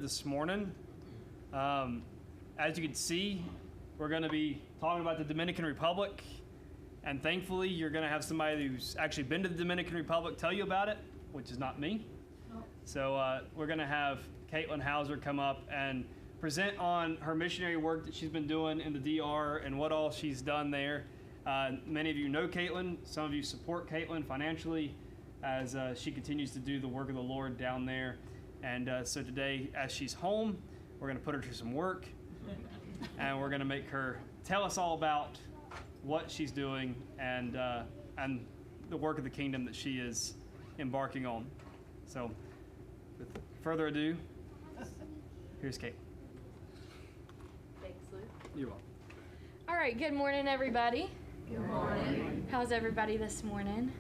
this morning. As you can see, we're going to be talking about the Dominican Republic, and thankfully you're going to have somebody who's actually been to the Dominican Republic tell you about it, which is not me. So we're going to have Katelyn Hauser come up and present on her missionary work that she's been doing in the DR and what all she's done there. Many of you know Katelyn. Some of you support Katelyn financially as she continues to do the work of the Lord down there. And so today, as she's home, we're going to put her to some work, and we're going to make her tell us all about what she's doing and the work of the kingdom that she is embarking on. So, with further ado, here's Kate. Thanks, Luke. You're welcome. All right, good morning, everybody. Good morning. How's everybody this morning?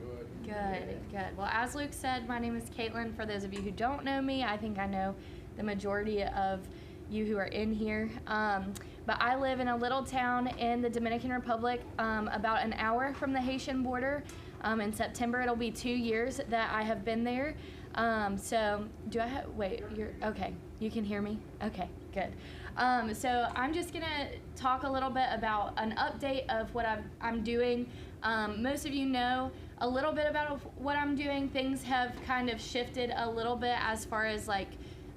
Good. Well, as Luke said, my name is Katelyn. For those of you who don't know me, I think I know the majority of you who are in here. But I live in a little town in the Dominican Republic, about an hour from the Haitian border. In September, it'll be 2 years that I have been there. So do I have, wait, you're, okay, you can hear me? Okay, good. So I'm just gonna talk a little bit about an update of what I'm doing. Most of you know a little bit about what I'm doing. Things have kind of shifted a little bit as far as like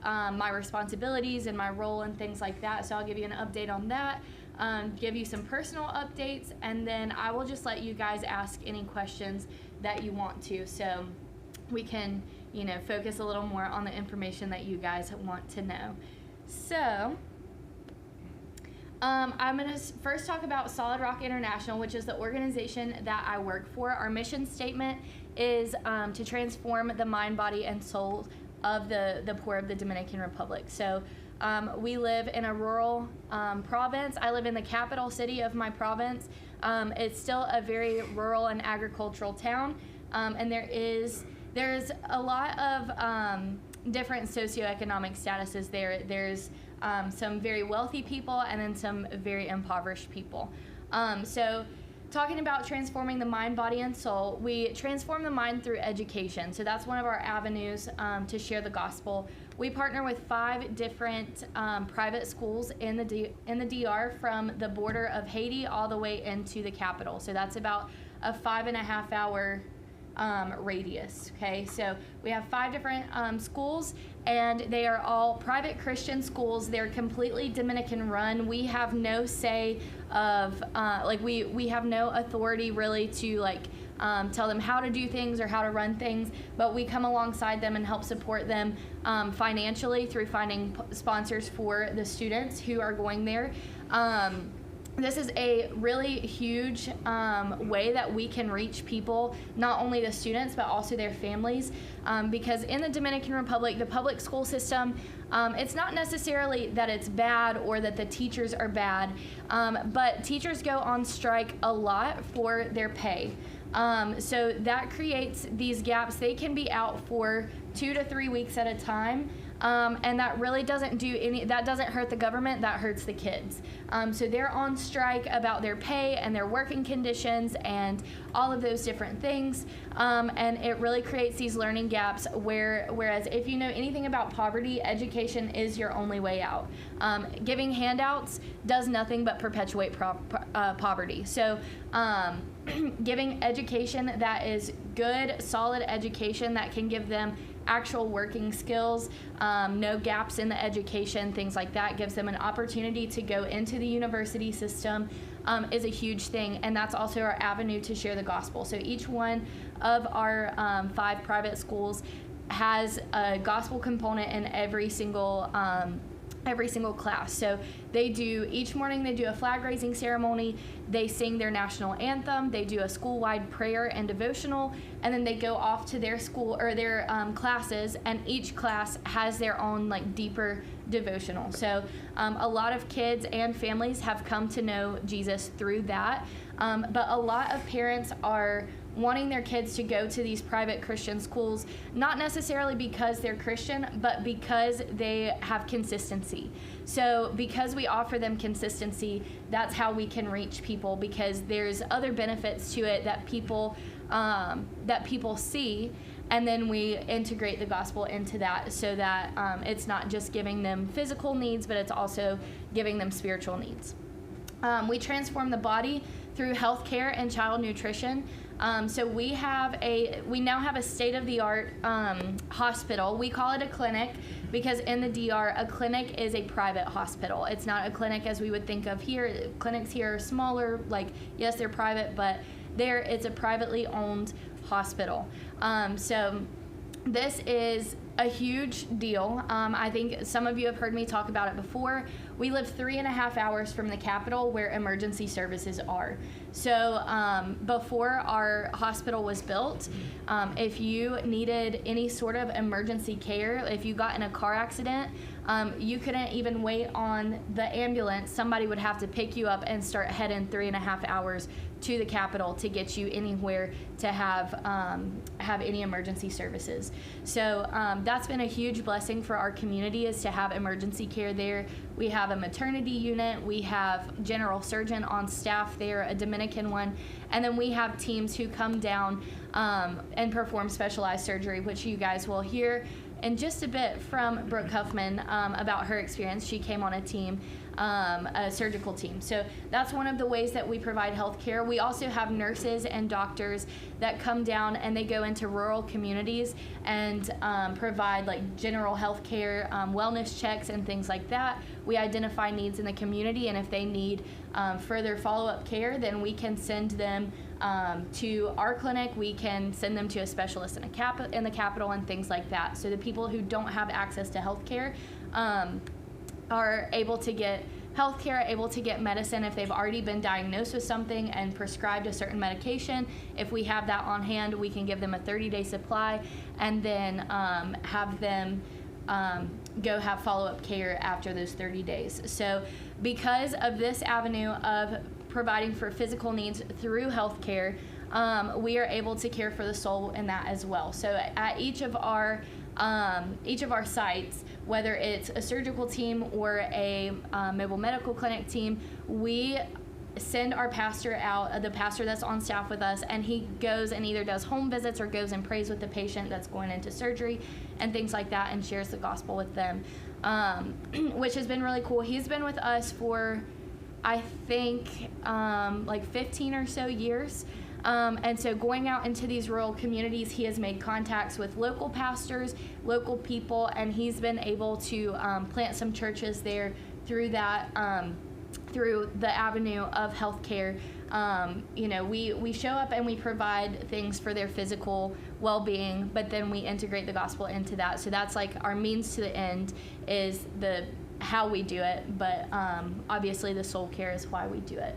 my responsibilities and my role and things like that. So I'll give you an update on that, give you some personal updates, and then I will just let you guys ask any questions that you want to. So we can, focus a little more on the information that you guys want to know. So I'm going to first talk about Solid Rock International, which is the organization that I work for. Our mission statement is to transform the mind, body, and soul of the poor of the Dominican Republic. So we live in a rural province. I live in the capital city of my province. It's still a very rural and agricultural town, and there's a lot of different socioeconomic statuses there. There's some very wealthy people and then some very impoverished people. So talking about transforming the mind, body, and soul, we transform the mind through education. So that's one of our avenues to share the gospel. We partner with 5 different private schools in the DR from the border of Haiti all the way into the capital. So that's about a 5.5 hour radius. Okay, so we have 5 different schools, and they are all private Christian schools. They're completely Dominican run. We have no say of we have no authority really to tell them how to do things or how to run things, but we come alongside them and help support them financially through finding sponsors for the students who are going there. This is a really huge way that we can reach people, not only the students, but also their families. Because in the Dominican Republic, the public school system, it's not necessarily that it's bad or that the teachers are bad, but teachers go on strike a lot for their pay. So that creates these gaps. They can be out for 2 to 3 weeks at a time. And that really doesn't that doesn't hurt the government, that hurts the kids. So they're on strike about their pay and their working conditions and all of those different things. And it really creates these learning gaps whereas if you know anything about poverty, education is your only way out. Giving handouts does nothing but perpetuate poverty. So giving education that is good, solid education that can give them actual working skills, no gaps in the education, things like that, gives them an opportunity to go into the university system, is a huge thing. And that's also our avenue to share the gospel. So each one of our 5 private schools has a gospel component in every single class. So each morning they do a flag raising ceremony, they sing their national anthem, they do a school-wide prayer and devotional, and then they go off to their school or their classes, and each class has their own deeper devotional. So a lot of kids and families have come to know Jesus through that, but a lot of parents are wanting their kids to go to these private Christian schools, not necessarily because they're Christian, but because they have consistency. So because we offer them consistency, that's how we can reach people, because there's other benefits to it that people see, and then we integrate the gospel into that so that it's not just giving them physical needs, but it's also giving them spiritual needs. We transform the body through health care and child nutrition. So we now have a state-of-the-art hospital. We call it a clinic because in the DR, a clinic is a private hospital. It's not a clinic as we would think of here. Clinics here are smaller, like, yes, they're private, but it's a privately owned hospital. So this is a huge deal. I think some of you have heard me talk about it before. We live 3.5 hours from the Capitol where emergency services are. So before our hospital was built, if you needed any sort of emergency care, if you got in a car accident, you couldn't even wait on the ambulance. Somebody would have to pick you up and start heading 3.5 hours to the Capitol to get you anywhere to have any emergency services. So that's been a huge blessing for our community, is to have emergency care there. We have a maternity unit, we have general surgeon on staff there, a Dominican one, and then we have teams who come down and perform specialized surgery, which you guys will hear in just a bit from Brooke Huffman about her experience. She came on a team, a surgical team. So that's one of the ways that we provide health care. We also have nurses and doctors that come down and they go into rural communities and provide like general health care, wellness checks and things like that. We identify needs in the community, and if they need further follow-up care, then we can send them to our clinic. We can send them to a specialist in the Capitol and things like that. So the people who don't have access to health care are able to get health care, able to get medicine if they've already been diagnosed with something and prescribed a certain medication. If we have that on hand, we can give them a 30-day supply and then have them go have follow-up care after those 30 days. So because of this avenue of providing for physical needs through healthcare, we are able to care for the soul in that as well. So at each of our sites, whether it's a surgical team or a mobile medical clinic team, we send our pastor out, the pastor that's on staff with us, and he goes and either does home visits or goes and prays with the patient that's going into surgery and things like that, and shares the gospel with them, which has been really cool. He's been with us for, I think, like 15 or so years. And so going out into these rural communities, he has made contacts with local pastors, local people, and he's been able to plant some churches there through that, through the avenue of healthcare. We show up and we provide things for their physical well-being, but then we integrate the gospel into that. So that's like our means to the end is how we do it, but obviously the soul care is why we do it.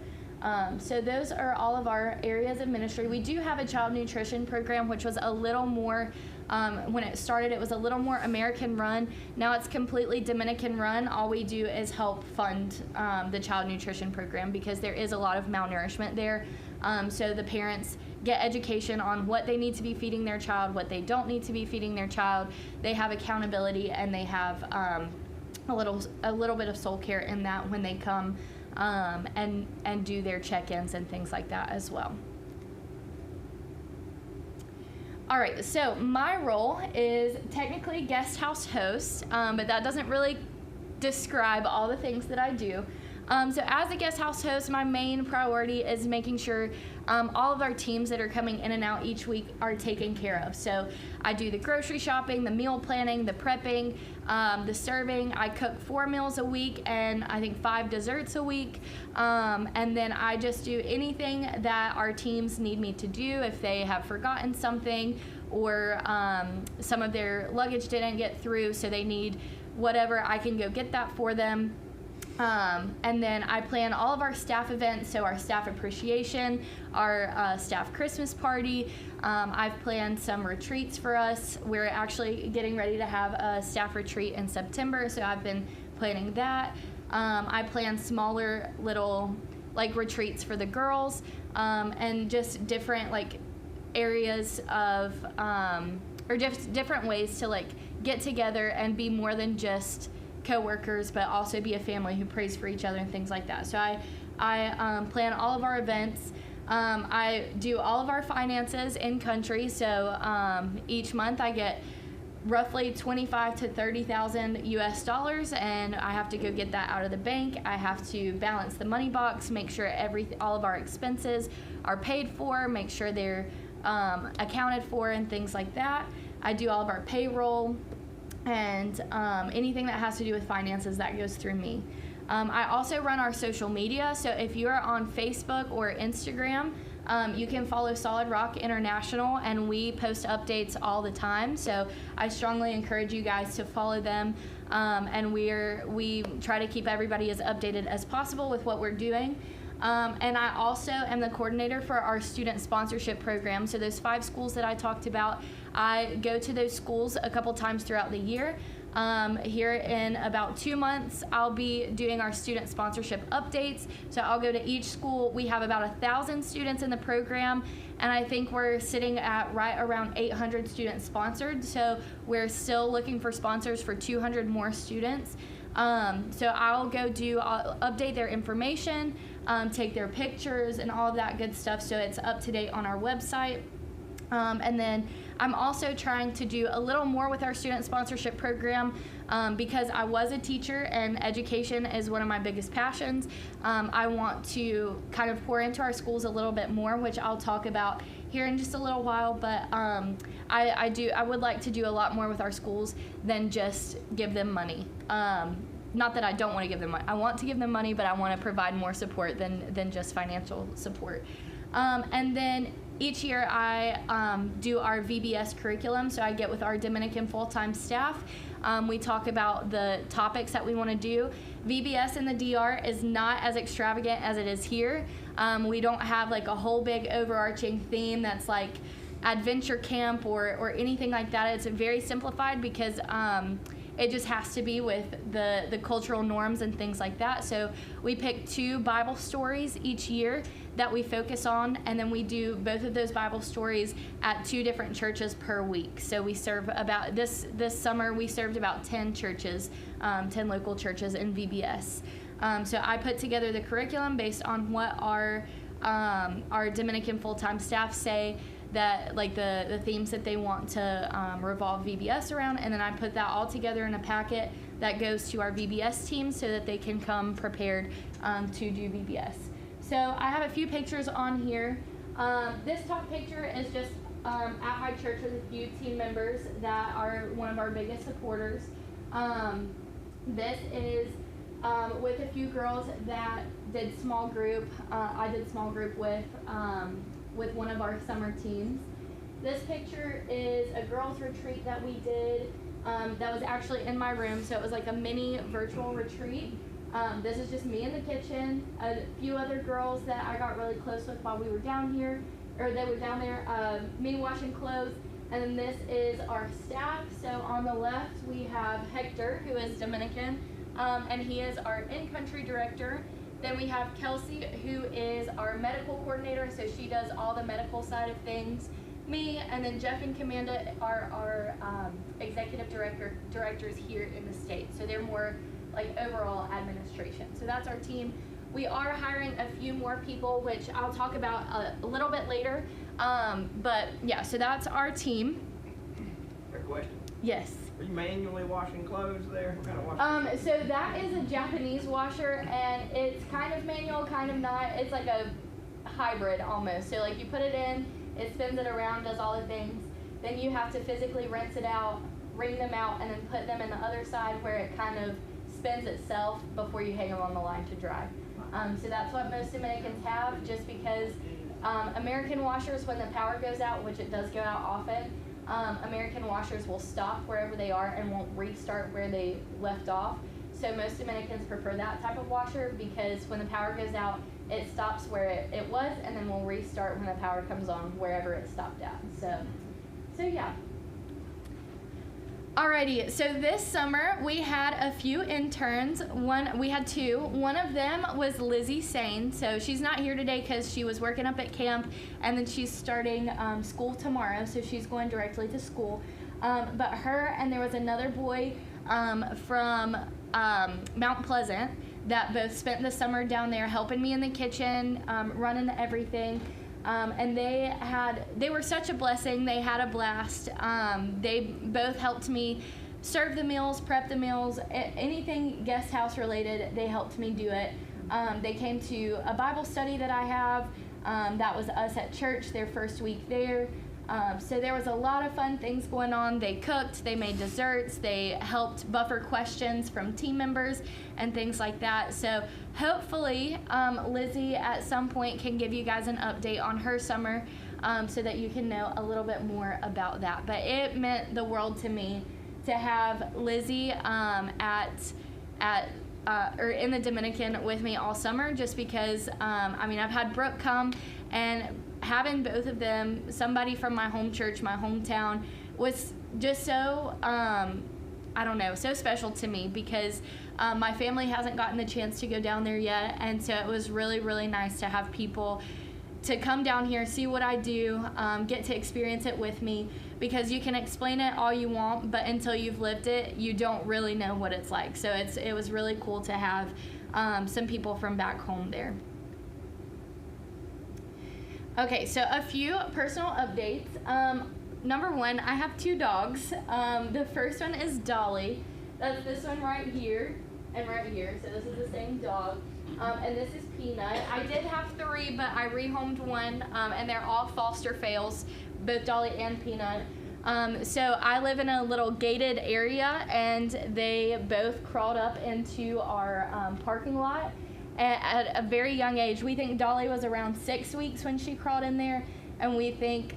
So those are all of our areas of ministry. We do have a child nutrition program, which was a little more, when it started, it was a little more American run. Now it's completely Dominican run. All we do is help fund the child nutrition program because there is a lot of malnourishment there. So the parents get education on what they need to be feeding their child, what they don't need to be feeding their child. They have accountability, and they have a little bit of soul care in that when they come and do their check-ins and things like that as well. All right, so my role is technically guest house host, but that doesn't really describe all the things that I do. So as a guest house host, my main priority is making sure all of our teams that are coming in and out each week are taken care of. So I do the grocery shopping, the meal planning, the prepping, the serving. I cook 4 meals a week and I think 5 desserts a week. And then I just do anything that our teams need me to do. If they have forgotten something or some of their luggage didn't get through, so they need whatever, I can go get that for them. And then I plan all of our staff events, so our staff appreciation, our staff Christmas party. I've planned some retreats for us. We're actually getting ready to have a staff retreat in September, so I've been planning that. I plan smaller little retreats for the girls, and just different areas of or just different ways to get together and be more than just co-workers, but also be a family who prays for each other and things like that. So I plan all of our events. I do all of our finances in country, so each month I get roughly 25 to 30,000 US dollars, and I have to go get that out of the bank. I have to balance the money box, make sure all of our expenses are paid for, make sure they're accounted for and things like that. I do all of our payroll and anything that has to do with finances that goes through me. I also run our social media, so if you're on Facebook or Instagram, you can follow Solid Rock International, and we post updates all the time. So I strongly encourage you guys to follow them, and we try to keep everybody as updated as possible with what we're doing. And I also am the coordinator for our student sponsorship program. So those 5 schools that I talked about, I go to those schools a couple times throughout the year. Here in about 2 months, I'll be doing our student sponsorship updates. So I'll go to each school. We have about 1,000 students in the program, and I think we're sitting at right around 800 students sponsored. So we're still looking for sponsors for 200 more students. So I'll update their information, take their pictures and all of that good stuff, so it's up to date on our website. And then I'm also trying to do a little more with our student sponsorship program because I was a teacher and education is one of my biggest passions. I want to kind of pour into our schools a little bit more, which I'll talk about here in just a little while, but I would like to do a lot more with our schools than just give them money. Not that I don't want to give them money. I want to give them money, but I want to provide more support than just financial support. And then each year I do our VBS curriculum, so I get with our Dominican full-time staff. We talk about the topics that we want to do. VBS in the DR is not as extravagant as it is here. We don't have like a whole big overarching theme that's like adventure camp or anything like that. It's very simplified because it just has to be with the cultural norms and things like that. So we pick 2 Bible stories each year that we focus on, and then we do both of those Bible stories at 2 different churches per week. So we serve about, this summer we served about 10 churches, 10 local churches in VBS. So I put together the curriculum based on what our Dominican full-time staff say, that like the themes that they want to revolve VBS around, and then I put that all together in a packet that goes to our VBS team so that they can come prepared to do VBS. So I have a few pictures on here. This top picture is just at my church with a few team members that are one of our biggest supporters. This is with a few girls that did small group. I did small group with one of our summer teams. This picture is a girls' retreat that we did that was actually in my room, so it was like a mini virtual retreat. This is just me in the kitchen, a few other girls that I got really close with while we were down here, or they were down there, me washing clothes, and then this is our staff. So on the left we have Hector, who is Dominican, and he is our in-country director. Then we have Kelsey, who is our medical coordinator, so she does all the medical side of things. Me, and then Jeff and Commanda are our executive directors here in the state. So they're more like overall administration. So that's our team. We are hiring a few more people, which I'll talk about a little bit later. But yeah, so that's our team. Quick question. Yes. Are you manually washing clothes there? What kind of washing? So that is a Japanese washer, and it's kind of manual, kind of not. It's like a hybrid almost. So like you put it in, it spins it around, does all the things. Then you have to physically rinse it out, wring them out, and then put them in the other side where it kind of spins itself before you hang them on the line to dry. So that's what most Dominicans have, just because American washers, when the power goes out, which it does go out often, American washers will stop wherever they are and won't restart where they left off. So most Dominicans prefer that type of washer because when the power goes out, it stops where it was and then will restart when the power comes on wherever it stopped at. So yeah. Alrighty, so this summer we had a few interns. We had 2. One of them was Lizzie Sane. So she's not here today because she was working up at camp, and then she's starting school tomorrow, so she's going directly to school. But her and there was another boy from Mount Pleasant that both spent the summer down there helping me in the kitchen, running everything. And they were such a blessing. They had a blast. They both helped me serve the meals, prep the meals, anything guest house related, they helped me do it. They came to a Bible study that I have. That was us at church, their first week there. So there was a lot of fun things going on. They cooked, they made desserts, they helped buffer questions from team members and things like that. So hopefully Lizzie at some point can give you guys an update on her summer so that you can know a little bit more about that. But it meant the world to me to have Lizzie or in the Dominican with me all summer, just because I've had Brooke come, and having both of them, somebody from my home church, my hometown, was just so so special to me, because my family hasn't gotten the chance to go down there yet, and so it was really, really nice to have people to come down here, see what I do, get to experience it with me, because you can explain it all you want, but until you've lived it, you don't really know what it's like. So it was really cool to have some people from back home there. Okay, so a few personal updates. Number one, I have 2 dogs. The first one is Dolly. That's this one right here and right here. So this is the same dog. And this is Peanut. I did have 3, but I rehomed one, and they're all foster fails, both Dolly and Peanut. So I live in a little gated area, and they both crawled up into our parking lot at a very young age. We think Dolly was around 6 weeks when she crawled in there, and we think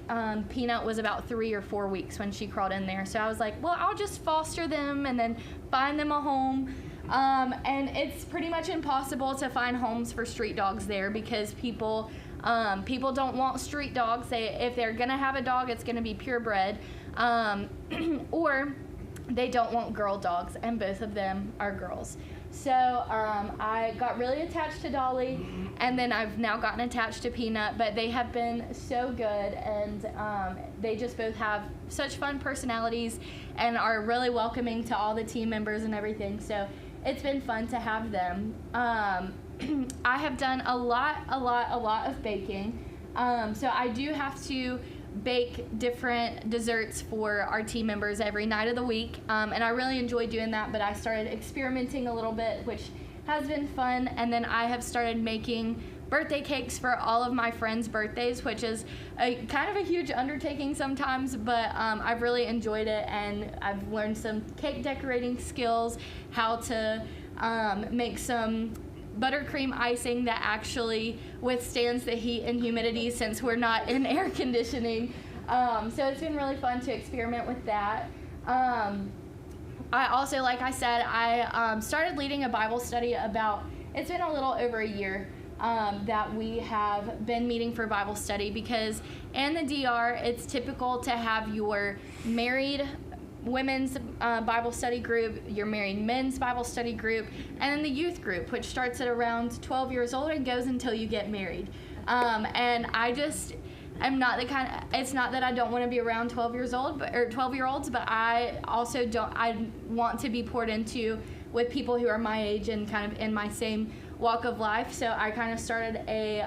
Peanut was about 3 or 4 weeks when she crawled in there. So I was like, well, I'll just foster them and then find them a home. And it's pretty much impossible to find homes for street dogs there, because people don't want street dogs. If they're gonna have a dog, it's gonna be purebred, or they don't want girl dogs, and both of them are girls. So I got really attached to Dolly, and then I've now gotten attached to Peanut, but they have been so good, and they just both have such fun personalities and are really welcoming to all the team members and everything. So it's been fun to have them. I have done a lot of baking. So I do have to bake different desserts for our team members every night of the week. And I really enjoy doing that, but I started experimenting a little bit, which has been fun. And then I have started making birthday cakes for all of my friends' birthdays, which is kind of a huge undertaking sometimes, but I've really enjoyed it, and I've learned some cake decorating skills, how to make some buttercream icing that actually withstands the heat and humidity, since we're not in air conditioning. So it's been really fun to experiment with that. I also, like I said, I started leading a Bible study it's been a little over a year that we have been meeting for Bible study, because in the DR, it's typical to have your married women's Bible study group, your married men's Bible study group, and then the youth group, which starts at around 12 years old and goes until you get married. And I'm not the kind of, it's not that I don't want to be around 12-year-olds, but I also I want to be poured into with people who are my age and kind of in my same walk of life. So I kind of started a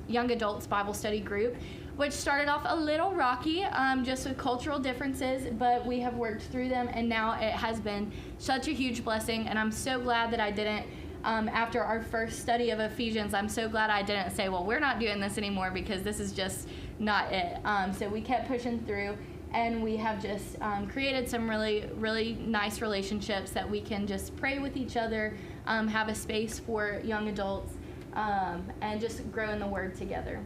young adults Bible study group, which started off a little rocky, just with cultural differences, but we have worked through them, and now it has been such a huge blessing. And I'm so glad that I didn't, after our first study of Ephesians, I'm so glad I didn't say, well, we're not doing this anymore, because this is just not it. So we kept pushing through, and we have just created some really, really nice relationships that we can just pray with each other, have a space for young adults, and just grow in the Word together.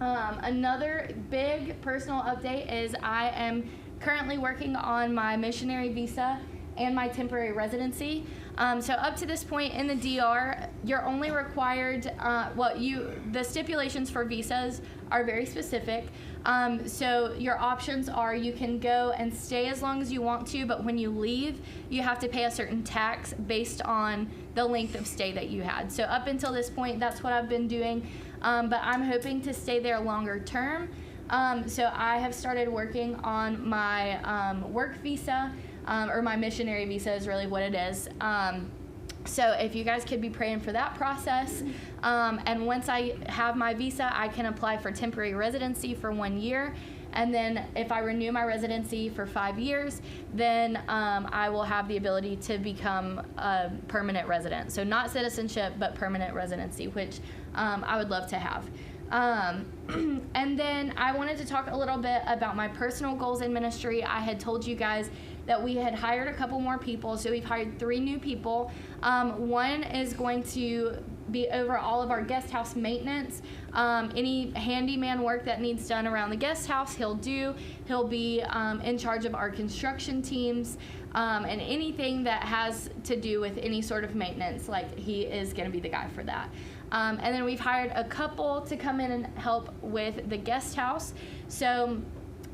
Another big personal update is I am currently working on my missionary visa and my temporary residency. So up to this point in the DR, you're only required, the stipulations for visas are very specific. So your options are, you can go and stay as long as you want to, but when you leave, you have to pay a certain tax based on the length of stay that you had. So up until this point, that's what I've been doing, but I'm hoping to stay there longer term. So I have started working on my work visa, or my missionary visa is really what it is. So if you guys could be praying for that process. And once I have my visa, I can apply for temporary residency for 1 year. And then if I renew my residency for 5 years, then I will have the ability to become a permanent resident. So not citizenship, but permanent residency, which I would love to have. And then I wanted to talk a little bit about my personal goals in ministry. I had told you guys that we had hired a couple more people, so we've hired 3 new people. One is going to be over all of our guest house maintenance. Any handyman work that needs done around the guest house, he'll do. He'll be in charge of our construction teams, and anything that has to do with any sort of maintenance, like he is going to be the guy for that. And then we've hired a couple to come in and help with the guest house. So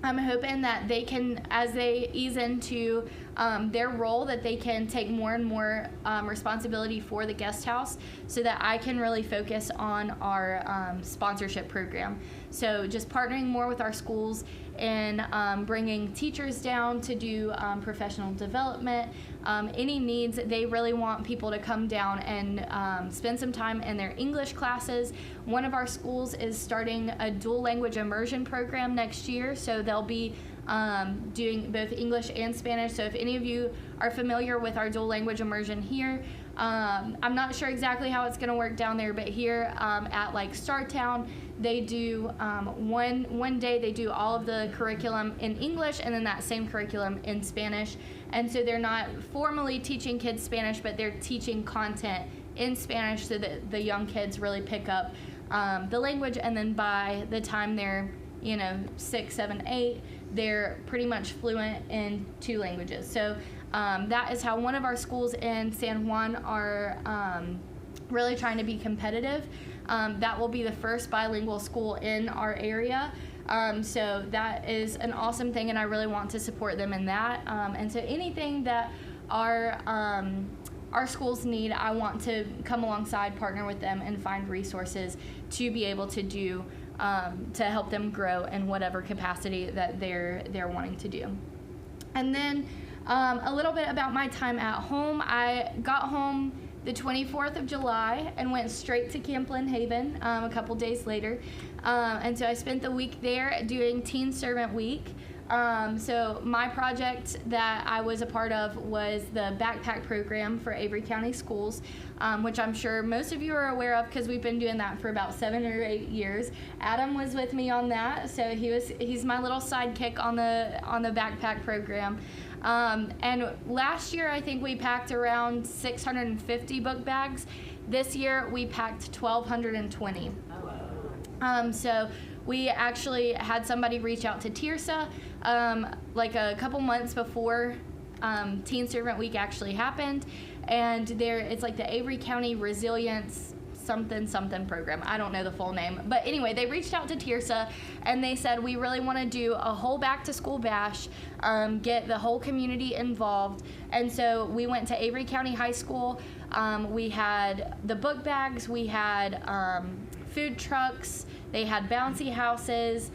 I'm hoping that they can, as they ease into their role, that they can take more and more responsibility for the guest house so that I can really focus on our sponsorship program. So just partnering more with our schools and bringing teachers down to do professional development. Any needs, they really want people to come down and spend some time in their English classes. One of our schools is starting a dual language immersion program next year, so they'll be doing both English and Spanish. So if any of you are familiar with our dual language immersion here, I'm not sure exactly how it's going to work down there, but here at like Startown, they do one day they do all of the curriculum in English and then that same curriculum in Spanish. And so they're not formally teaching kids Spanish, but they're teaching content in Spanish so that the young kids really pick up the language. And then by the time they're 6, 7, 8, they're pretty much fluent in 2 languages. So that is how one of our schools in San Juan are really trying to be competitive. That will be the first bilingual school in our area. So that is an awesome thing, and I really want to support them in that. And so anything that our schools need, I want to come alongside, partner with them, and find resources to be able to do to help them grow in whatever capacity that they're wanting to do. And then a little bit about my time at home. I got home the 24th of July and went straight to Camp Lynn Haven a couple days later. And so I spent the week there doing Teen Servant Week. So my project that I was a part of was the backpack program for Avery County Schools, which I'm sure most of you are aware of because we've been doing that for about 7 or 8 years. Adam was with me on that, so he's my little sidekick on the backpack program. And last year I think we packed around 650 book bags. This year we packed 1,220. So we actually had somebody reach out to Tirsa like a couple months before Teen Servant Week actually happened, and it's like the Avery County Resilience something program. I don't know the full name, but anyway, they reached out to Tirsa and they said, we really want to do a whole back to school bash, get the whole community involved. And so we went to Avery County High School. We had the book bags, we had food trucks, they had bouncy houses,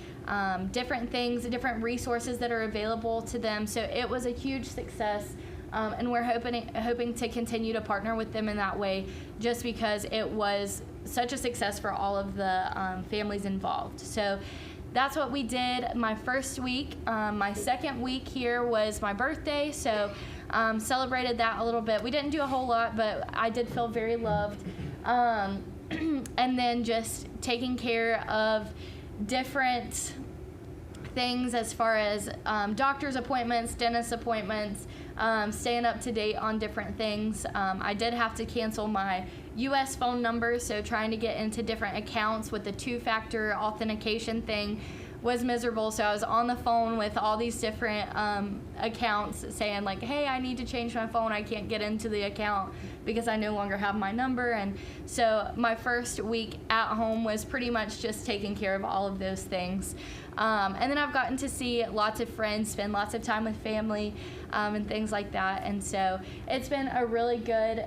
different things, different resources that are available to them. So it was a huge success. And we're hoping to continue to partner with them in that way, just because it was such a success for all of the families involved. So that's what we did my first week. My second week here was my birthday, so celebrated that a little bit. We didn't do a whole lot, but I did feel very loved. And then just taking care of different things as far as doctor's appointments, dentist appointments, staying up to date on different things. I did have to cancel my U.S. phone number, so trying to get into different accounts with the 2-factor authentication thing was miserable. So I was on the phone with all these different accounts saying like, hey, I need to change my phone. I can't get into the account because I no longer have my number. And so my first week at home was pretty much just taking care of all of those things. And then I've gotten to see lots of friends, spend lots of time with family, and things like that. And so it's been a really good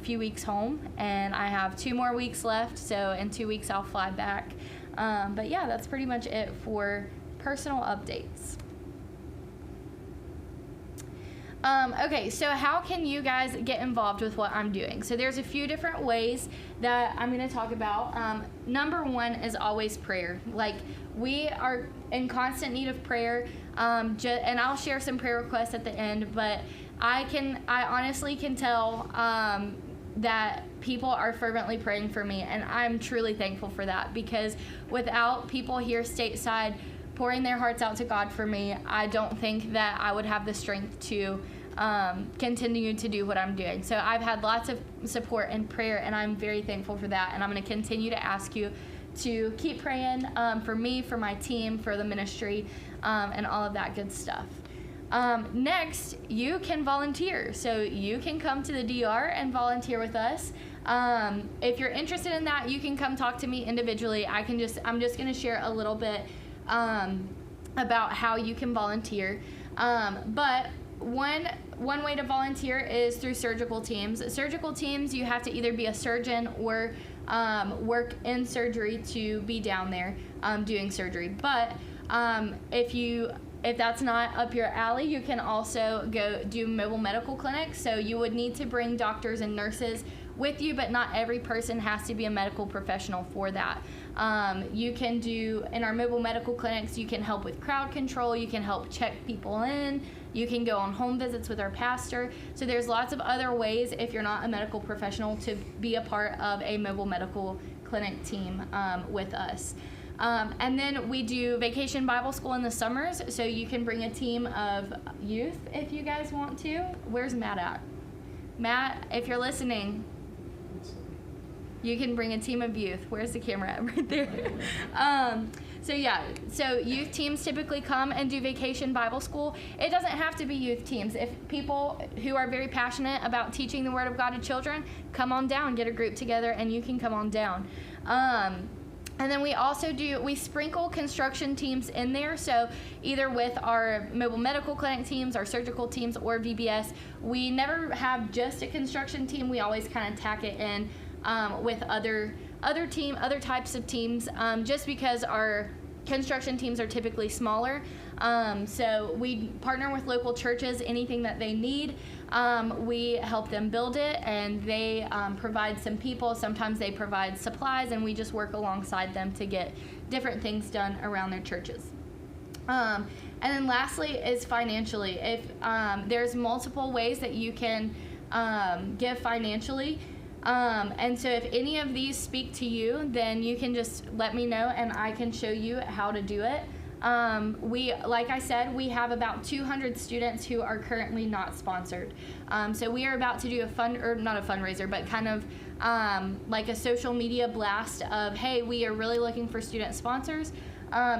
few weeks home, and I have 2 more weeks left. So in 2 weeks I'll fly back. But yeah, that's pretty much it for personal updates. Okay, so how can you guys get involved with what I'm doing? So there's a few different ways that I'm going to talk about. Number one is always prayer. Like, we are in constant need of prayer, and I'll share some prayer requests at the end, but I honestly can tell that people are fervently praying for me, and I'm truly thankful for that, because without people here stateside pouring their hearts out to God for me, I don't think that I would have the strength to continue to do what I'm doing. So I've had lots of support and prayer, and I'm very thankful for that, and I'm going to continue to ask you to keep praying for me, for my team, for the ministry, and all of that good stuff. Next, you can volunteer. So you can come to the DR and volunteer with us. If you're interested in that, you can come talk to me individually. I'm just going to share a little bit about how you can volunteer. But one way to volunteer is through surgical teams. Surgical teams, you have to either be a surgeon or work in surgery to be down there doing surgery. But if that's not up your alley, you can also go do mobile medical clinics. So you would need to bring doctors and nurses with you, but not every person has to be a medical professional for that. You can do, in our mobile medical clinics, you can help with crowd control, you can help check people in, you can go on home visits with our pastor. So there's lots of other ways, if you're not a medical professional, to be a part of a mobile medical clinic team with us. And then we do Vacation Bible School in the summers, so you can bring a team of youth if you guys want to. Where's Matt at? Matt, if you're listening, you can bring a team of youth. Where's the camera at? Right there. So youth teams typically come and do Vacation Bible School. It doesn't have to be youth teams. If people who are very passionate about teaching the Word of God to children, come on down, get a group together, and you can come on down. And then we sprinkle construction teams in there. So either with our mobile medical clinic teams, our surgical teams, or VBS, we never have just a construction team. We always kind of tack it in with other types of teams, just because our construction teams are typically smaller. So we partner with local churches, anything that they need. We help them build it, and they provide some people. Sometimes they provide supplies, and we just work alongside them to get different things done around their churches. And then lastly is financially. If there's multiple ways that you can give financially. And so if any of these speak to you, then you can just let me know, and I can show you how to do it. Like I said, we have about 200 students who are currently not sponsored. So we are about to do not a fundraiser, but kind of like a social media blast of, hey, we are really looking for student sponsors.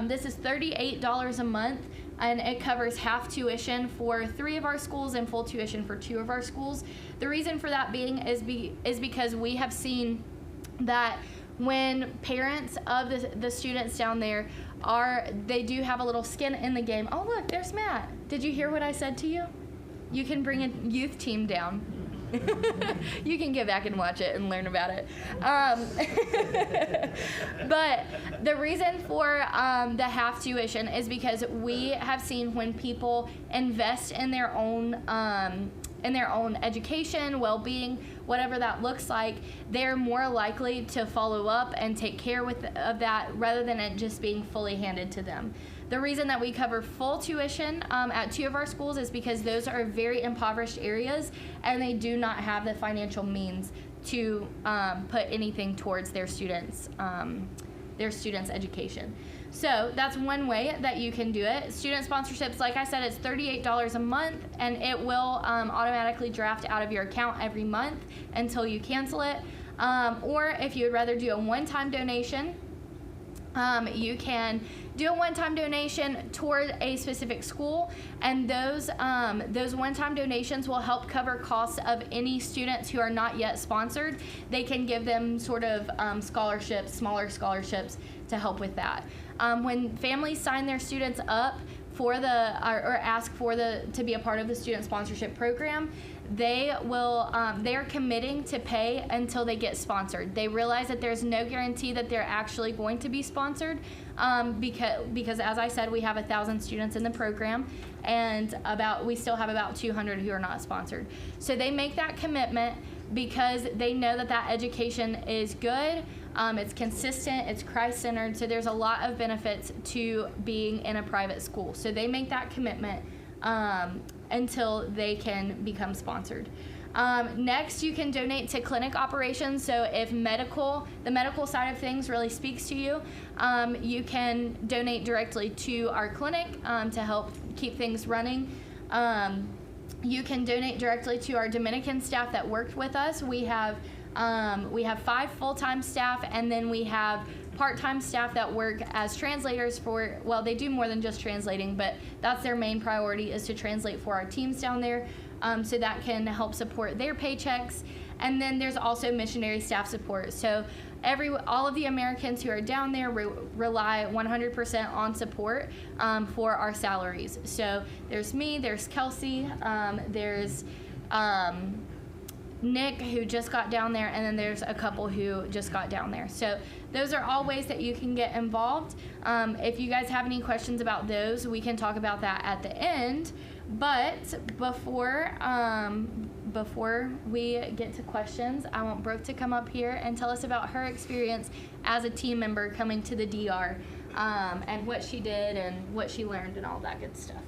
This is $38 a month, and it covers half tuition for 3 of our schools and full tuition for 2 of our schools. The reason for that being is because we have seen that when parents of the students down there they do have a little skin in the game. Oh, look, there's Matt. Did you hear what I said to you? You can bring a youth team down. You can get back and watch it and learn about it. But the reason for the half tuition is because we have seen when people invest in their own education, well-being, whatever that looks like, they're more likely to follow up and take care of that rather than it just being fully handed to them. The reason that we cover full tuition at 2 of our schools is because those are very impoverished areas, and they do not have the financial means to put anything towards their students' education. So that's one way that you can do it. Student sponsorships, like I said, it's $38 a month, and it will automatically draft out of your account every month until you cancel it. Or if you would rather do a one-time donation, you can do a one-time donation toward a specific school, and those one-time donations will help cover costs of any students who are not yet sponsored. They can give them sort of scholarships, smaller scholarships, to help with that. When families sign their students up for or ask for to be a part of the student sponsorship program, they are committing to pay until they get sponsored. They realize that there's no guarantee that they're actually going to be sponsored, because as I said, we have 1,000 students in the program, and we still have about 200 who are not sponsored. So they make that commitment because they know that education is good, it's consistent, it's Christ-centered, so there's a lot of benefits to being in a private school. So they make that commitment until they can become sponsored. Next, you can donate to clinic operations. So if the medical side of things really speaks to you, you can donate directly to our clinic to help keep things running. You can donate directly to our Dominican staff that worked with us. We have 5 full-time staff, and then we have part-time staff that work as translators they do more than just translating, but that's their main priority, is to translate for our teams down there, so that can help support their paychecks. And then there's also missionary staff support. So all of the Americans who are down there rely 100% on support for our salaries. So there's me, there's Kelsey, there's Nick, who just got down there, and then there's a couple who just got down there. So those are all ways that you can get involved. If you guys have any questions about those, we can talk about that at the end. But before we get to questions, I want Brooke to come up here and tell us about her experience as a team member coming to the DR, and what she did and what she learned and all that good stuff.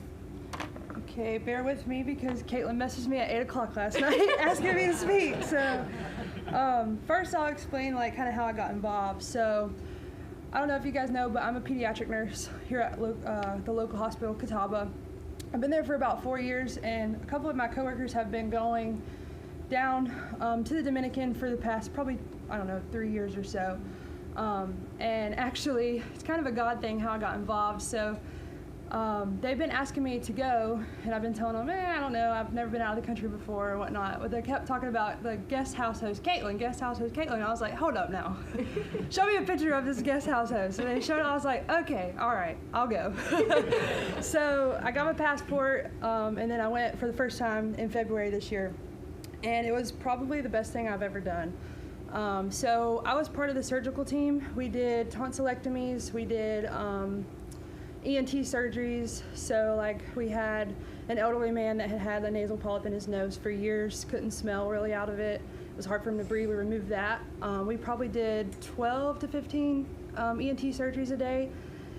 Okay, bear with me because Katelyn messaged me at 8 o'clock last night asking me to speak. So first I'll explain kind of how I got involved. So I don't know if you guys know, but I'm a pediatric nurse here at the local hospital, Catawba. I've been there for about 4 years, and a couple of my coworkers have been going down to the Dominican for the past probably, 3 years or so. And actually, it's kind of a God thing how I got involved. So they've been asking me to go, and I've been telling them, I don't know, I've never been out of the country before or whatnot. But they kept talking about the guest house host, Katelyn, guest house host, Katelyn. I was like, hold up now. Show me a picture of this guest house host. And they showed it, I was like, okay, all right, I'll go. So I got my passport, and then I went for the first time in February this year. And it was probably the best thing I've ever done. So I was part of the surgical team. We did tonsillectomies, we did ENT surgeries. So we had an elderly man that had a nasal polyp in his nose for years, couldn't smell really out of it. It was hard for him to breathe. We removed that. We probably did 12 to 15 ENT surgeries a day,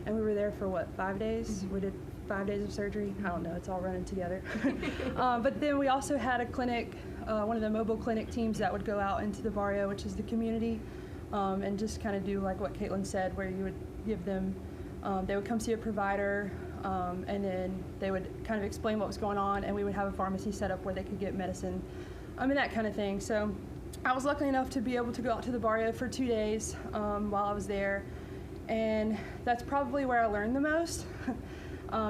and we were there for 5 days? Mm-hmm. We did 5 days of surgery. I don't know, it's all running together. But then we also had a clinic, one of the mobile clinic teams that would go out into the barrio, which is the community, and just kind of do what Katelyn said, where you would give them, they would come see a provider, and then they would kind of explain what was going on, and we would have a pharmacy set up where they could get medicine, and that kind of thing. So I was lucky enough to be able to go out to the barrio for 2 days while I was there, and that's probably where I learned the most.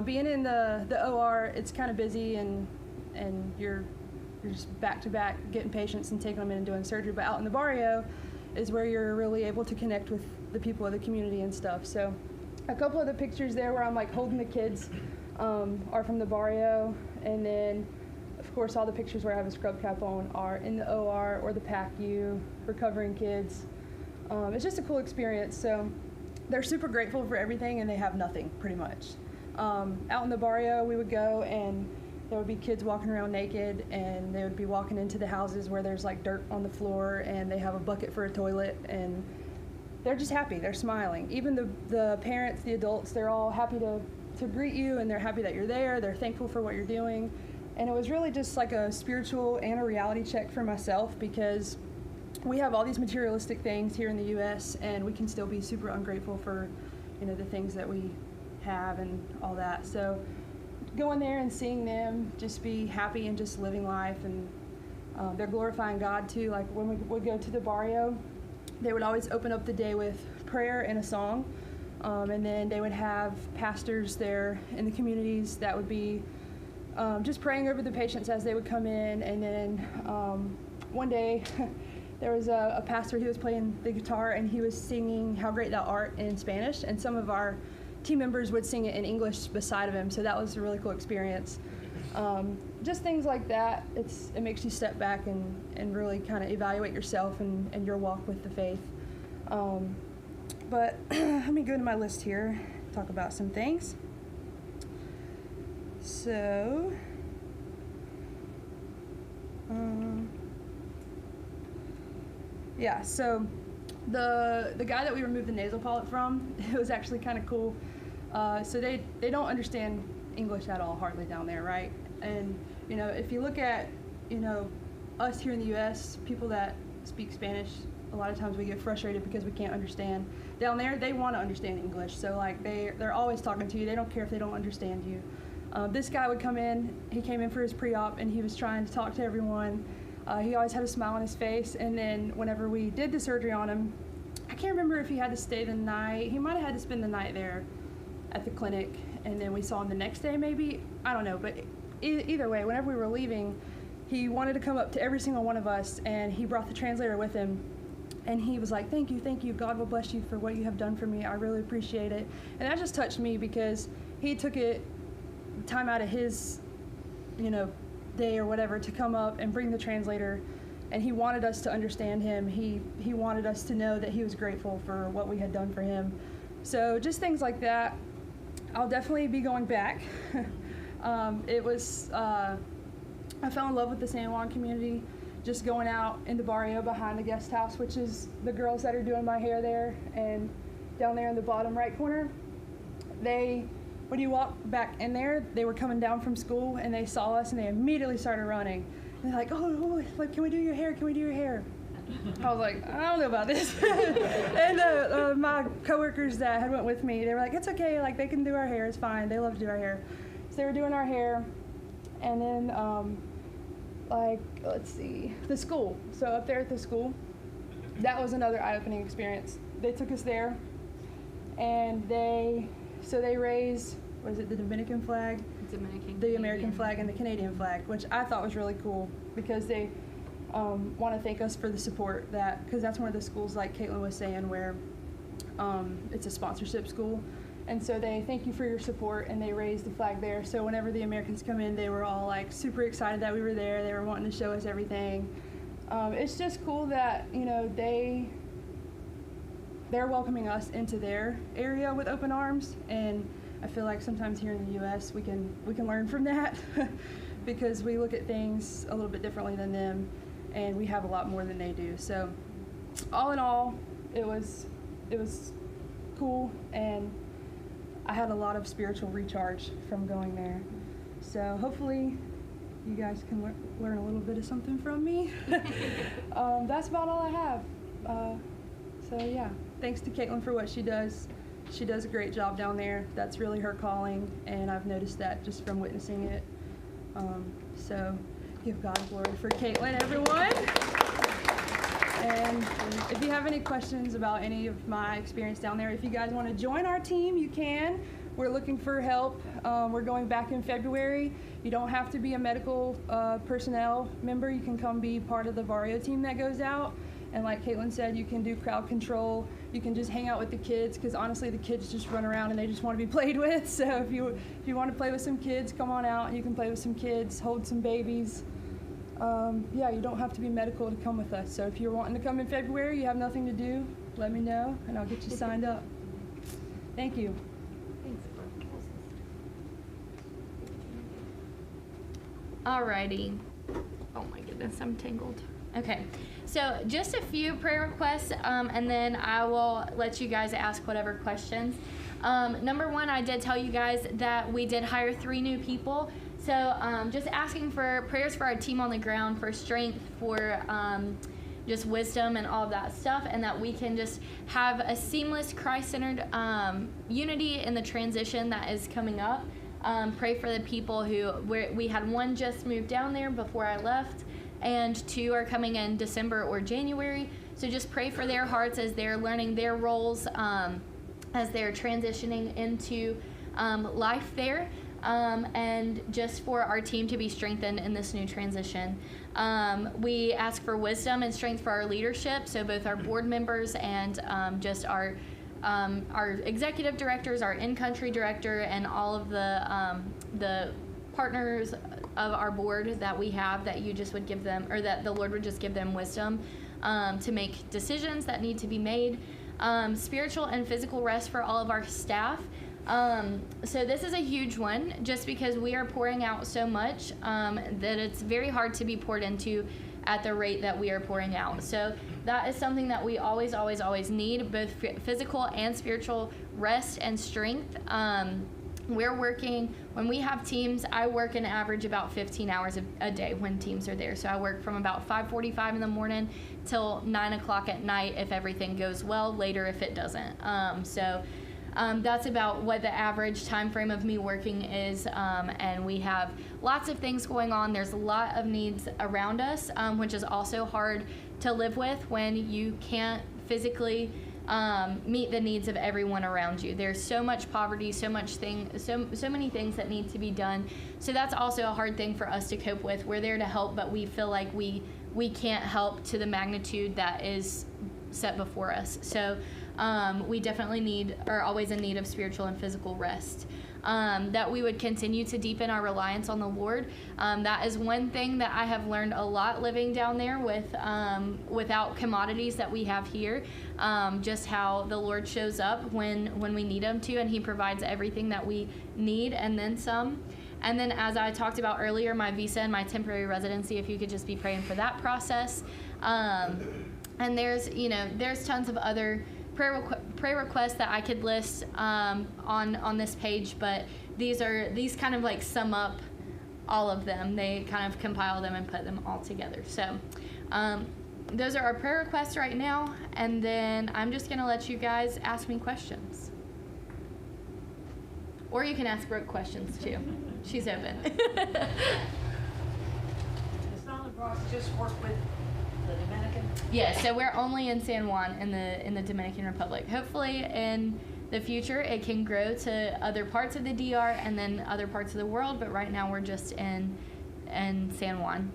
Being in the OR, it's kind of busy, and you're just back to back getting patients and taking them in and doing surgery. But out in the barrio is where you're really able to connect with the people of the community and stuff. So a couple of the pictures there where I'm holding the kids are from the barrio, and then of course all the pictures where I have a scrub cap on are in the OR or the PACU, recovering kids. It's just a cool experience. So they're super grateful for everything, and they have nothing pretty much. Out in the barrio, we would go, and there would be kids walking around naked, and they would be walking into the houses where there's dirt on the floor, and they have a bucket for a toilet, and they're just happy, they're smiling. Even the parents, the adults, they're all happy to greet you, and they're happy that you're there, they're thankful for what you're doing. And it was really just a spiritual and a reality check for myself, because we have all these materialistic things here in the U.S., and we can still be super ungrateful for the things that we have and all that. So going there and seeing them just be happy and just living life, and they're glorifying God too. When we would go to the barrio, they would always open up the day with prayer and a song, and then they would have pastors there in the communities that would be just praying over the patients as they would come in. And then one day there was a pastor, he was playing the guitar, and he was singing How Great Thou Art in Spanish, and some of our team members would sing it in English beside of him, so that was a really cool experience. Just things like that. It makes you step back and really kind of evaluate yourself and your walk with the faith. But let me go to my list here, talk about some things. So, yeah, so the guy that we removed the nasal polyp from, it was actually kind of cool. So they don't understand English at all, hardly down there, right? And, you know, if you look at, you know, us here in the U.S., people that speak Spanish, a lot of times we get frustrated because we can't understand. Down there, they want to understand English, so like they're always talking to you. They don't care if they don't understand you. This guy would come in. He came in for his pre-op, and he was trying to talk to everyone. He always had a smile on his face. And then whenever we did the surgery on him, I can't remember if he had to stay the night. He might have had to spend the night there at the clinic, and then we saw him the next day, maybe. I don't know, but either way, whenever we were leaving, he wanted to come up to every single one of us, and he brought the translator with him. And he was like, thank you, God will bless you for what you have done for me. I really appreciate it. And that just touched me because he took it time out of his, you know, day or whatever to come up and bring the translator. And he wanted us to understand him. He wanted us to know that he was grateful for what we had done for him. So just things like that. I'll definitely be going back. I fell in love with the San Juan community. Just going out in the barrio behind the guest house, which is the girls that are doing my hair there, and down there in the bottom right corner, when you walk back in there, they were coming down from school and they saw us and they immediately started running. And they're like, oh, like, can we do your hair? Can we do your hair? I was like, I don't know about this. And my coworkers that had went with me, they were like, it's okay, like they can do our hair, it's fine. They love to do our hair. So they were doing our hair, and then like, let's see, the school. So up there at the school, that was another eye-opening experience. They took us there, and they raised, what is it, the Dominican flag? The American flag and the Canadian flag, which I thought was really cool because they want to thank us for the support because that's one of the schools, like Katelyn was saying, where it's a sponsorship school. And so they thank you for your support, and they raised the flag there. So whenever the Americans come in, they were all like super excited that we were there. They were wanting to show us everything. It's just cool that, you know, they're welcoming us into their area with open arms. And I feel like sometimes here in the U.S. we can learn from that because we look at things a little bit differently than them, and we have a lot more than they do. So all in all, it was cool, and I had a lot of spiritual recharge from going there. So hopefully you guys can learn a little bit of something from me. That's about all I have. So yeah, thanks to Katelyn for what she does. She does a great job down there. That's really her calling, and I've noticed that just from witnessing it. So give God glory for Katelyn, everyone. And if you have any questions about any of my experience down there, if you guys want to join our team, you can. We're looking for help. We're going back in February. You don't have to be a medical personnel member. You can come be part of the Vario team that goes out. And like Katelyn said, you can do crowd control. You can just hang out with the kids, because honestly, the kids just run around and they just want to be played with. So if you want to play with some kids, come on out. You can play with some kids, hold some babies. Yeah, you don't have to be medical to come with us. So if you're wanting to come in February, you have nothing to do, let me know, and I'll get you signed up. Thank you. Alrighty. Oh my goodness, I'm tangled. Okay, so just a few prayer requests, and then I will let you guys ask whatever questions. Number one, I did tell you guys that we did hire 3 new people. So just asking for prayers for our team on the ground, for strength, for just wisdom and all of that stuff, and that we can just have a seamless Christ-centered unity in the transition that is coming up. Pray for the people who, we had 1 just moved down there before I left, and 2 are coming in December or January. So just pray for their hearts as they're learning their roles, as they're transitioning into life there. And just for our team to be strengthened in this new transition. We ask for wisdom and strength for our leadership, so both our board members and just our executive directors, our in-country director, and all of the partners, of our board that we have, that you just would give them, or that the Lord would just give them wisdom to make decisions that need to be made. Spiritual and physical rest for all of our staff. So this is a huge one, just because we are pouring out so much that it's very hard to be poured into at the rate that we are pouring out. So that is something that we always need, both physical and spiritual rest and strength. We're working, when we have teams, I work an average about 15 hours a day when teams are there. So I work from about 5:45 in the morning till 9 o'clock at night if everything goes well, later if it doesn't. That's about what the average time frame of me working is, and we have lots of things going on. There's a lot of needs around us, which is also hard to live with when you can't physically meet the needs of everyone around you. There's so much poverty, so many things that need to be done. So that's also a hard thing for us to cope with. We're there to help, but we feel like we can't help to the magnitude that is set before us. So we definitely are always in need of spiritual and physical rest. That we would continue to deepen our reliance on the Lord. That is one thing that I have learned a lot living down there without commodities that we have here. Just how the Lord shows up when we need Him to, and He provides everything that we need and then some. And then, as I talked about earlier, my visa and my temporary residency, if you could just be praying for that process. And there's tons of other prayer requests that I could list on this page, but these kind of like sum up all of them. They kind of compile them and put them all together. So those are our prayer requests right now, and then I'm just going to let you guys ask me questions. Or you can ask Brooke questions too. She's open. Does Solid Rock just work with the Dominican? Yeah, so we're only in San Juan in the Dominican Republic. Hopefully in the future it can grow to other parts of the DR and then other parts of the world, but right now we're just in San Juan.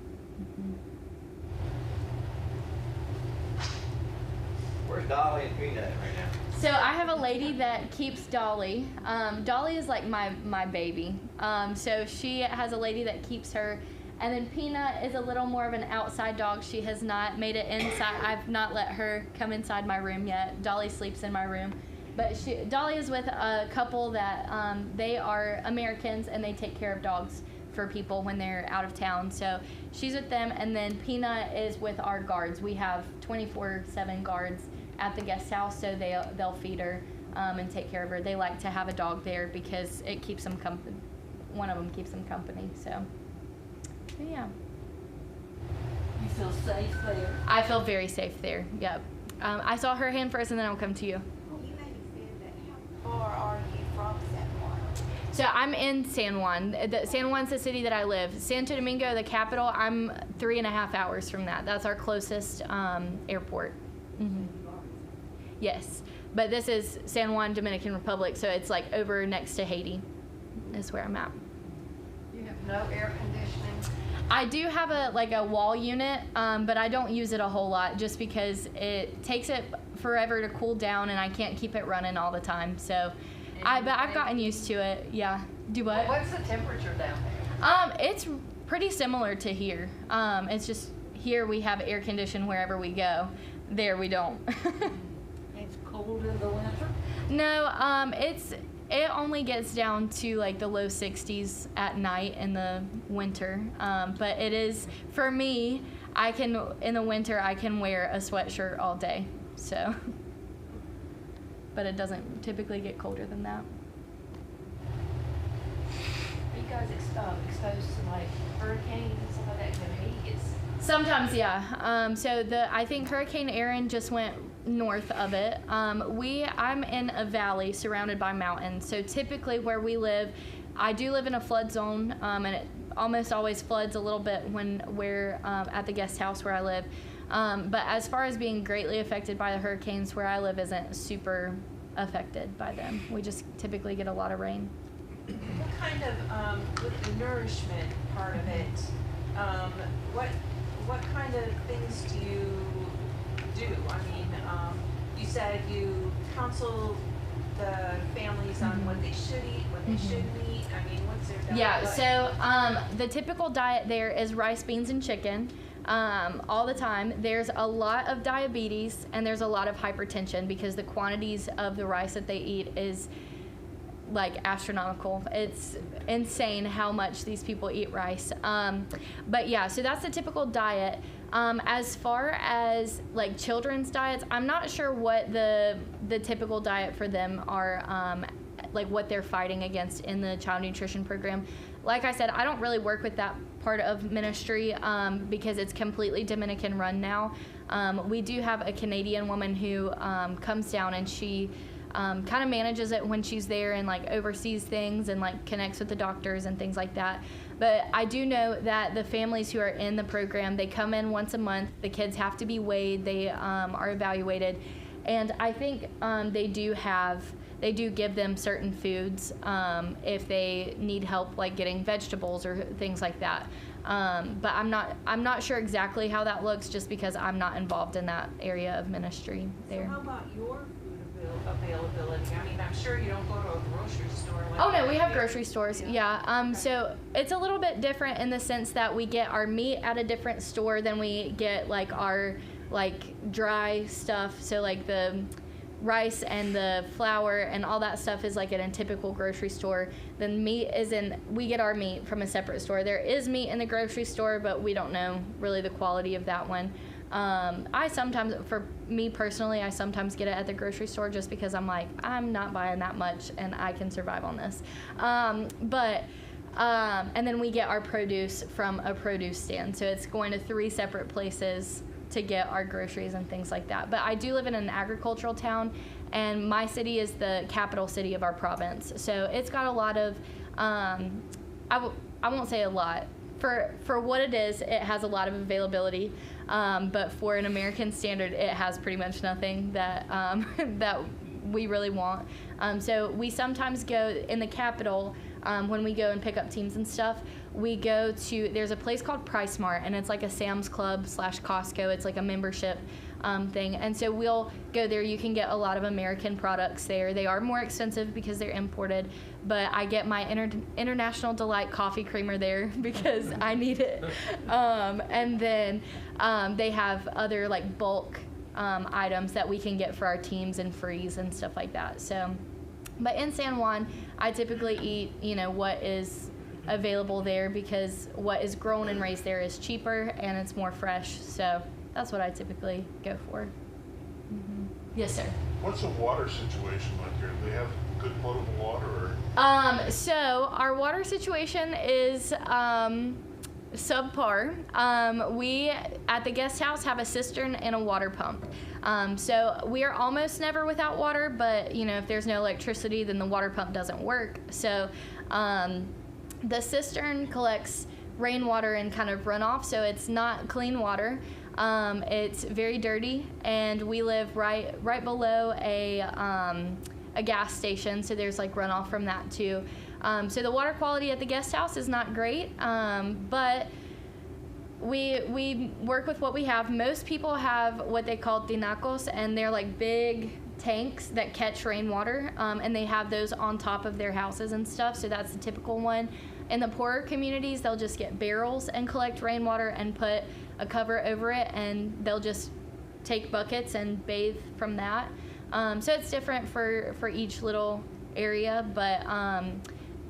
Where's Dolly and Peanut right now? So I have a lady that keeps Dolly. Dolly is like my baby. So she has a lady that keeps her. And then Peanut is a little more of an outside dog. She has not made it inside. I've not let her come inside my room yet. Dolly sleeps in my room. But Dolly is with a couple that they are Americans, and they take care of dogs for people when they're out of town. So she's with them. And then Peanut is with our guards. We have 24/7 guards at the guest house, so they'll feed her and take care of her. They like to have a dog there because it keeps them company. One of them keeps them company. So yeah. You feel safe there? I feel very safe there. Yep. I saw her hand first, and then I'll come to you. Oh, you maybe said that. How far are you from San Juan? So I'm in San Juan. San Juan's the city that I live. Santo Domingo, the capital, I'm 3.5 hours from that. That's our closest airport. Mm-hmm. Yes, but this is San Juan, Dominican Republic, so it's like over next to Haiti is where I'm at. You have no air conditioning? I do have a wall unit, but I don't use it a whole lot just because it takes it forever to cool down, and I can't keep it running all the time. So, but I've gotten used to it. Yeah. Do what? What's the temperature down there? It's pretty similar to here. It's just here we have air conditioning wherever we go. There we don't. It's cold in the winter? No, it only gets down to like the low 60s at night in the winter. But it is, for me, in the winter I can wear a sweatshirt all day. So, but it doesn't typically get colder than that. Are you guys exposed to like hurricanes and stuff like that? Because Haiti gets... Sometimes, yeah. So I think Hurricane Aaron just went north of it. I'm in a valley surrounded by mountains. So typically where we live, I do live in a flood zone, and it almost always floods a little bit when we're at the guest house where I live. But as far as being greatly affected by the hurricanes, where I live isn't super affected by them. We just typically get a lot of rain. What kind of, with the nourishment part of it, what kind of things do you do? I mean, you said you counsel the families on what they should eat, what they shouldn't eat? I mean, what's their diet Yeah, like? so the typical diet there is rice, beans, and chicken all the time. There's a lot of diabetes and there's a lot of hypertension because the quantities of the rice that they eat is like astronomical. It's insane how much these people eat rice. But yeah, so that's the typical diet. As far as like children's diets, I'm not sure what the typical diet for them are, like what they're fighting against in the child nutrition program. Like I said, I don't really work with that part of ministry because it's completely Dominican run now. We do have a Canadian woman who comes down and she kind of manages it when she's there and like oversees things and like connects with the doctors and things like that. But I do know that the families who are in the program, they come in once a month. The kids have to be weighed. They are evaluated. And I think they do give them certain foods if they need help like getting vegetables or things like that. But I'm not sure exactly how that looks just because I'm not involved in that area of ministry there. So how about your food availability? I mean, I'm sure you don't go to a grocery store. Like Oh no, we have that. grocery stores. Yeah. So it's a little bit different in the sense that we get our meat at a different store than we get like our like dry stuff. So like the rice and the flour and all that stuff is like in a typical grocery store. Then meat we get our meat from a separate store. There is meat in the grocery store, but we don't know really the quality of that one. For me personally, I sometimes get it at the grocery store just because I'm like, I'm not buying that much and I can survive on this. And then we get our produce from a produce stand. So it's going to 3 separate places to get our groceries and things like that. But I do live in an agricultural town, and my city is the capital city of our province. So it's got a lot of, I won't say a lot. For what it is, it has a lot of availability. But for an American standard, it has pretty much nothing that that we really want. So we sometimes go in the capital when we go and pick up teams and stuff. We go to, there's a place called Price Mart, and it's like a Sam's Club / Costco. It's like a membership thing. And so we'll go there. You can get a lot of American products there. They are more expensive because they're imported, but I get my International Delight coffee creamer there because I need it. And then they have other like bulk items that we can get for our teams and freeze and stuff like that. So, but in San Juan, I typically eat, what is available there because what is grown and raised there is cheaper and it's more fresh. So that's what I typically go for. Mm-hmm. Yes, sir. What's the water situation like here? Do they have good potable water or? So our water situation is subpar. We at the guest house have a cistern and a water pump. So we are almost never without water, but if there's no electricity, then the water pump doesn't work. So the cistern collects rainwater and kind of runoff, so it's not clean water. It's very dirty, and we live right below a gas station, so there's like runoff from that too. So the water quality at the guest house is not great, but we work with what we have. Most people have what they call tinacos, and they're like big tanks that catch rainwater, and they have those on top of their houses and stuff, so that's the typical one. In the poorer communities, they'll just get barrels and collect rainwater and put a cover over it, and they'll just take buckets and bathe from that. So it's different for each little area, but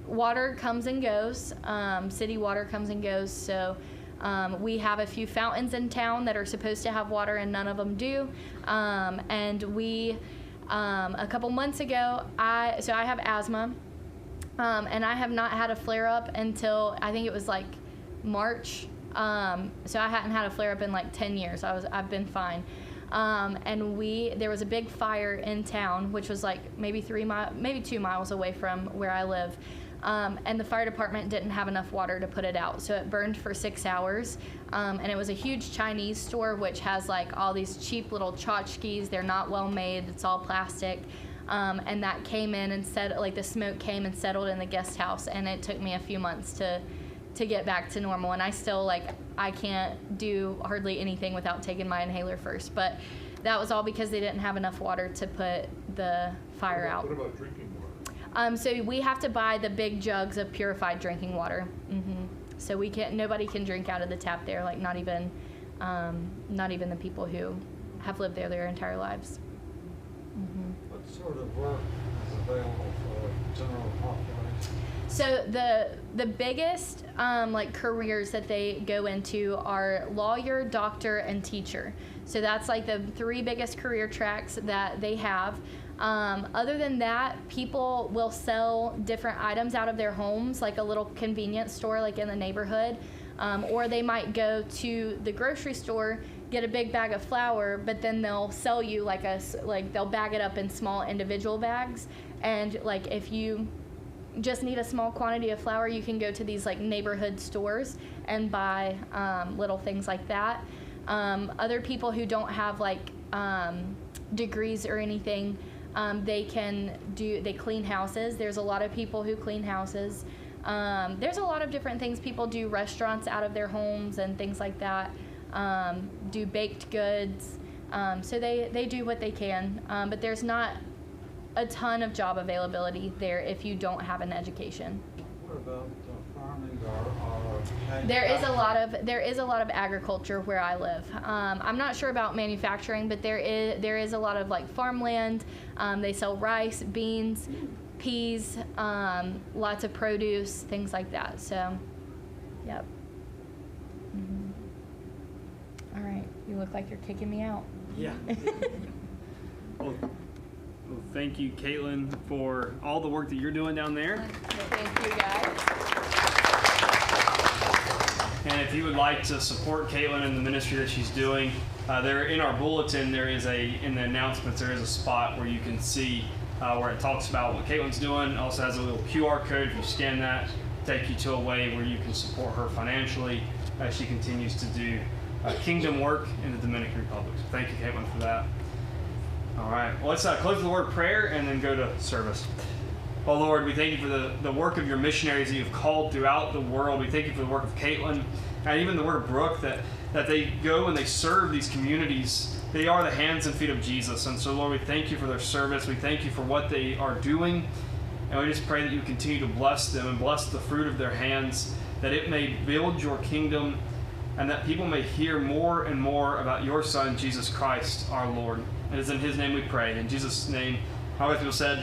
water comes and goes. City water comes and goes, so we have a few fountains in town that are supposed to have water and none of them do. And we, a couple months ago, I have asthma, and I have not had a flare-up until I think it was like March. So I hadn't had a flare-up in like 10 years. I've been fine. And there was a big fire in town, which was like maybe 2 miles away from where I live. And the fire department didn't have enough water to put it out, so it burned for 6 hours. And it was a huge Chinese store, which has like all these cheap little tchotchkes. They're not well made. It's all plastic. And that came in and the smoke came and settled in the guest house, and it took me a few months to get back to normal. And I still I can't do hardly anything without taking my inhaler first. But that was all because they didn't have enough water to put the fire out. What about drinking water? So we have to buy the big jugs of purified drinking water. So we can't. Nobody can drink out of the tap there. Like not even the people who have lived there their entire lives. What sort of work is available for general population? So the biggest like careers that they go into are lawyer, doctor, and teacher. So that's like the 3 biggest career tracks that they have. Other than that, people will sell different items out of their homes, like a little convenience store like in the neighborhood. Or they might go to the grocery store, get a big bag of flour, but then they'll sell you like they'll bag it up in small individual bags. And like if you just need a small quantity of flour, you can go to these like neighborhood stores and buy little things like that. Other people who don't have like degrees or anything, they clean houses. There's a lot of people who clean houses. There's a lot of different things. People do restaurants out of their homes and things like that. Do baked goods. So they do what they can. But there's not a ton of job availability there if you don't have an education. What about farming or There is a lot of agriculture where I live. I'm not sure about manufacturing, but there is a lot of like farmland. They sell rice, beans, peas, lots of produce, things like that. So, yep. All right, you look like you're kicking me out. Yeah. Well, thank you, Katelyn, for all the work that you're doing down there. Thank you, guys. And if you would like to support Katelyn in the ministry that she's doing, there in our bulletin, in the announcements, there is a spot where you can see where it talks about what Katelyn's doing. It also has a little QR code. If you scan that, take you to a way where you can support her financially as she continues to do kingdom work in the Dominican Republic. So thank you, Katelyn, for that. All right, well, let's close with a word of prayer and then go to service. Oh, Lord, we thank you for the work of your missionaries that you've called throughout the world. We thank you for the work of Katelyn and even the work of Brooke, that they go and they serve these communities. They are the hands and feet of Jesus. And so, Lord, we thank you for their service. We thank you for what they are doing. And we just pray that you continue to bless them and bless the fruit of their hands, that it may build your kingdom and that people may hear more and more about your Son, Jesus Christ, our Lord. It is in his name we pray. In Jesus' name, all the people said,